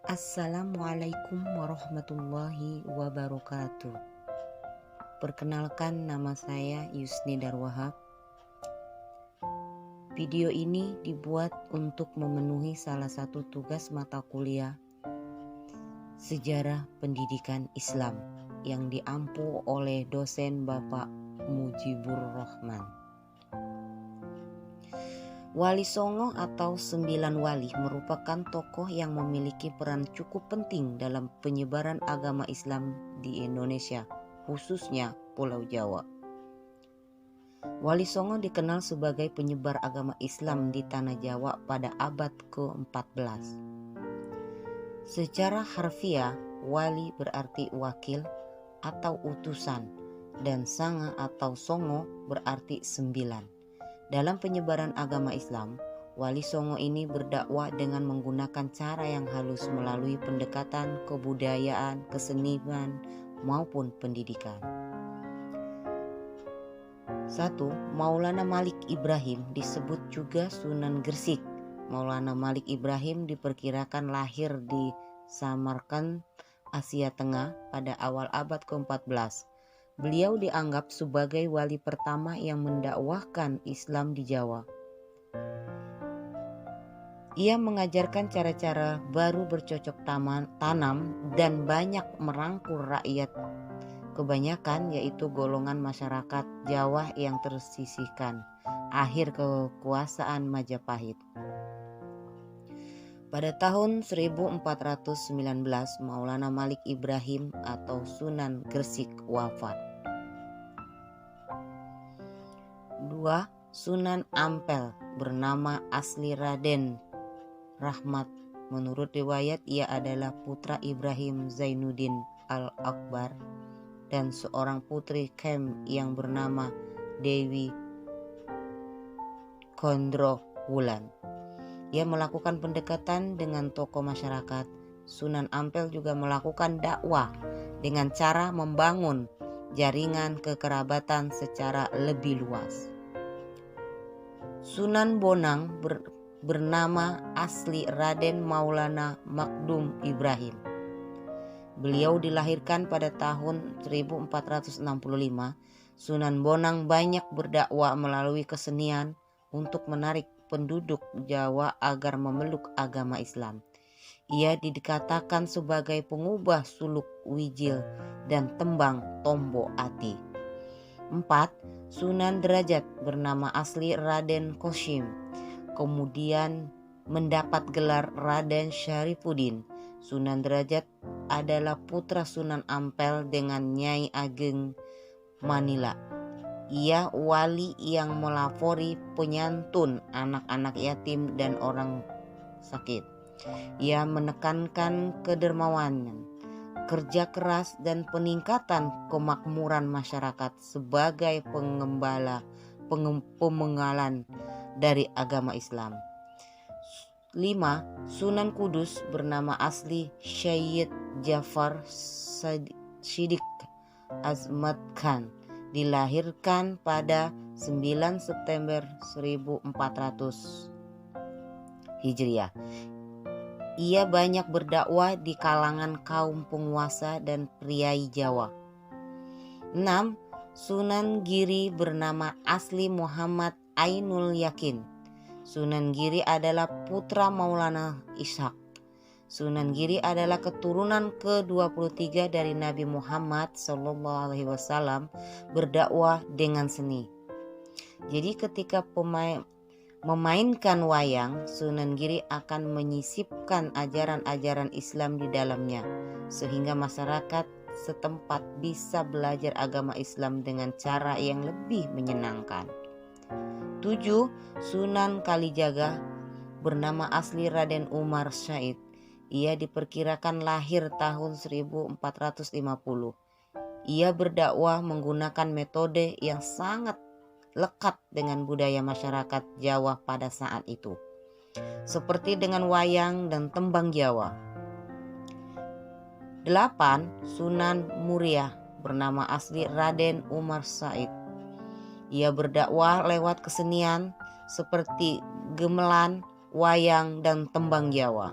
Assalamualaikum warahmatullahi wabarakatuh. Perkenalkan, nama saya Yusni Darwahab. Video ini dibuat untuk memenuhi salah satu tugas mata kuliah Sejarah Pendidikan Islam yang diampu oleh dosen Bapak Mujibur Rahman. Wali Songo atau Sembilan Wali merupakan tokoh yang memiliki peran cukup penting dalam penyebaran agama Islam di Indonesia, khususnya Pulau Jawa. Wali Songo dikenal sebagai penyebar agama Islam di Tanah Jawa pada abad ke-14. Secara harfiah, wali berarti wakil atau utusan, dan sanga atau songo berarti sembilan. Dalam penyebaran agama Islam, Wali Songo ini berdakwah dengan menggunakan cara yang halus melalui pendekatan kebudayaan, kesenian, maupun pendidikan. 1. Maulana Malik Ibrahim disebut juga Sunan Gresik. Maulana Malik Ibrahim diperkirakan lahir di Samarkand, Asia Tengah pada awal abad ke-14. Beliau dianggap sebagai wali pertama yang mendakwahkan Islam di Jawa. Ia mengajarkan cara-cara baru bercocok tanam dan banyak merangkul rakyat kebanyakan, yaitu golongan masyarakat Jawa yang tersisihkan akhir kekuasaan Majapahit. Pada tahun 1419, Maulana Malik Ibrahim atau Sunan Gresik wafat. 2. Sunan Ampel bernama asli Raden Rahmat. Menurut riwayat ia adalah putra Ibrahim Zainuddin Al-Akbar dan seorang putri Kem yang bernama Dewi Kondrowulan. Ia melakukan pendekatan dengan tokoh masyarakat. Sunan Ampel juga melakukan dakwah dengan cara membangun jaringan kekerabatan secara lebih luas. Sunan Bonang bernama asli Raden Maulana Makdum Ibrahim. Beliau dilahirkan pada tahun 1465. Sunan Bonang banyak berdakwah melalui kesenian untuk menarik penduduk Jawa agar memeluk agama Islam. Ia dikatakan sebagai pengubah suluk wijil dan tembang tombo ati. 4. Sunan Derajat bernama asli Raden Kosim, kemudian mendapat gelar Raden Syarifuddin. Sunan Derajat adalah putra Sunan Ampel dengan Nyai Ageng Manila. Ia wali yang melapori penyantun anak-anak yatim dan orang sakit. Ia menekankan kedermawanan, kerja keras, dan peningkatan kemakmuran masyarakat sebagai pemenggalan dari agama Islam. 5. Sunan Kudus bernama asli Syed Jafar Siddiq Azmat Khan. Dilahirkan pada 9 September 1400 Hijriah. Ia banyak berdakwah di kalangan kaum penguasa dan priai Jawa. 6. Sunan Giri bernama asli Muhammad Ainul Yakin. Sunan Giri adalah putra Maulana Ishaq. Sunan Giri adalah keturunan ke-23 dari Nabi Muhammad SAW, berdakwah dengan seni. Jadi ketika memainkan wayang, Sunan Giri akan menyisipkan ajaran-ajaran Islam di dalamnya, sehingga masyarakat setempat bisa belajar agama Islam dengan cara yang lebih menyenangkan. 7. Sunan Kalijaga bernama asli Raden Umar Syed. Ia diperkirakan lahir tahun 1450. Ia berdakwah menggunakan metode yang sangat lekat dengan budaya masyarakat Jawa pada saat itu, seperti dengan wayang dan tembang Jawa. 8. Sunan Muria bernama asli Raden Umar Said. Ia berdakwah lewat kesenian seperti gamelan, wayang, dan tembang Jawa.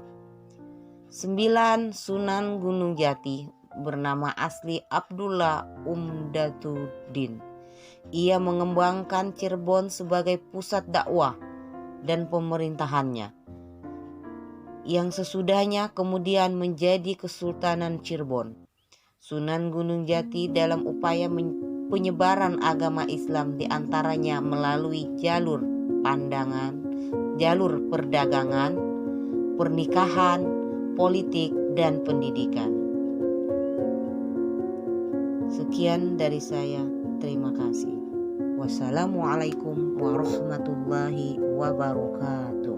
9. Sunan Gunung Jati, bernama asli Abdullah Umdatuddin. Ia mengembangkan Cirebon sebagai pusat dakwah dan pemerintahannya, yang sesudahnya kemudian menjadi Kesultanan Cirebon. Sunan Gunung Jati dalam upaya penyebaran agama Islam diantaranya melalui jalur perdagangan, pernikahan, politik, dan pendidikan. Sekian dari saya, terima kasih. Wassalamualaikum warahmatullahi wabarakatuh.